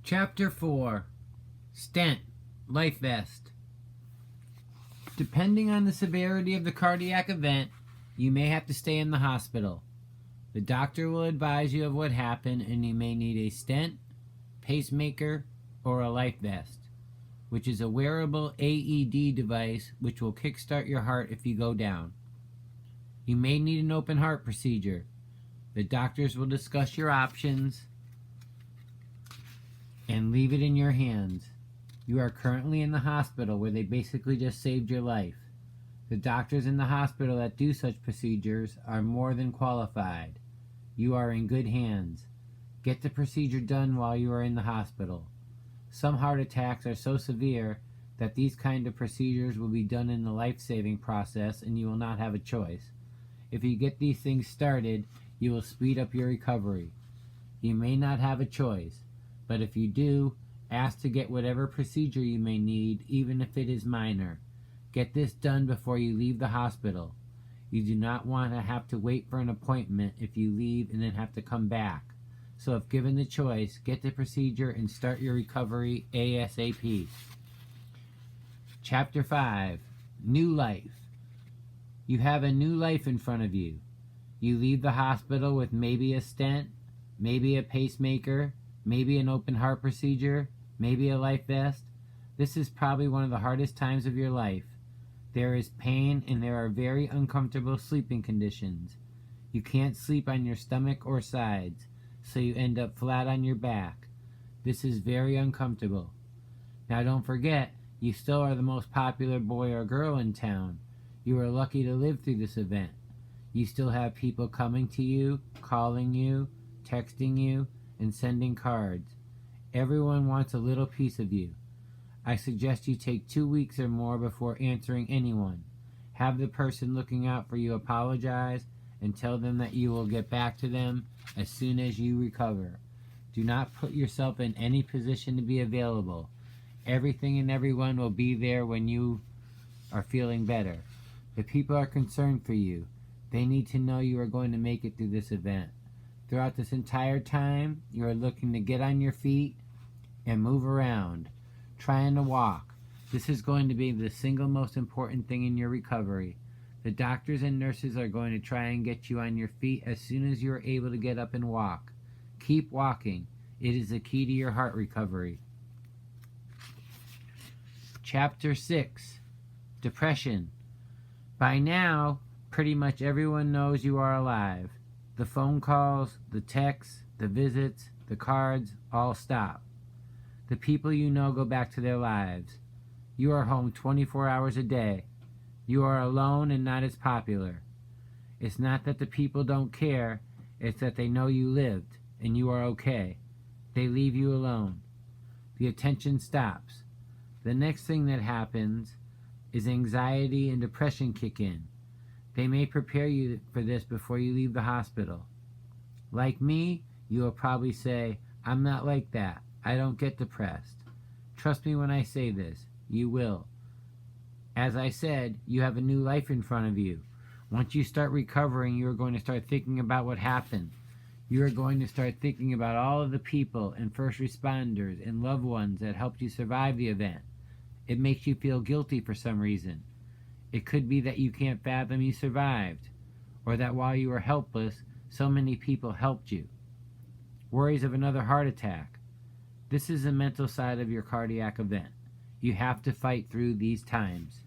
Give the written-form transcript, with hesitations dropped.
Chapter 4. Stent, Life Vest. Depending on the severity of the cardiac event, you may have to stay in the hospital. The doctor will advise you of what happened, and you may need a stent, pacemaker, or a life vest, which is a wearable AED device which will kickstart your heart if you go down. You may need an open heart procedure. The doctors will discuss your options and leave it in your hands. You are currently in the hospital where they basically just saved your life. The doctors in the hospital that do such procedures are more than qualified. You are in good hands. Get the procedure done while you are in the hospital. Some heart attacks are so severe that these kind of procedures will be done in the life-saving process and you will not have a choice. If you get these things started, you will speed up your recovery. You may not have a choice, but if you do, ask to get whatever procedure you may need, even if it is minor. Get this done before you leave the hospital. You do not want to have to wait for an appointment if you leave and then have to come back. So if given the choice, get the procedure and start your recovery ASAP. Chapter 5. New Life. You have a new life in front of you. You leave the hospital with maybe a stent, maybe a pacemaker, maybe an open heart procedure, maybe a life vest. This is probably one of the hardest times of your life. There is pain and there are very uncomfortable sleeping conditions. You can't sleep on your stomach or sides, so you end up flat on your back. This is very uncomfortable. Now don't forget, you still are the most popular boy or girl in town. You are lucky to live through this event. You still have people coming to you, calling you, texting you, and sending cards. Everyone wants a little piece of you. I suggest you take 2 weeks or more before answering anyone. Have the person looking out for you apologize and tell them that you will get back to them as soon as you recover. Do not put yourself in any position to be available. Everything and everyone will be there when you are feeling better. The people are concerned for you. They need to know you are going to make it through this event. Throughout this entire time, you are looking to get on your feet and move around, trying to walk. This is going to be the single most important thing in your recovery. The doctors and nurses are going to try and get you on your feet as soon as you are able to get up and walk. Keep walking. It is the key to your heart recovery. Chapter 6. Depression. By now, pretty much everyone knows you are alive. The phone calls, the texts, the visits, the cards, all stop. The people you know go back to their lives. You are home 24 hours a day. You are alone and not as popular. It's not that the people don't care, it's that they know you lived and you are okay. They leave you alone. The attention stops. The next thing that happens is anxiety and depression kick in. They may prepare you for this before you leave the hospital. Like me, you will probably say, I'm not like that. I don't get depressed. Trust me when I say this. You will. As I said, you have a new life in front of you. Once you start recovering, you are going to start thinking about what happened. You are going to start thinking about all of the people and first responders and loved ones that helped you survive the event. It makes you feel guilty for some reason. It could be that you can't fathom you survived, or that while you were helpless, so many people helped you. Worries of another heart attack. This is the mental side of your cardiac event. You have to fight through these times.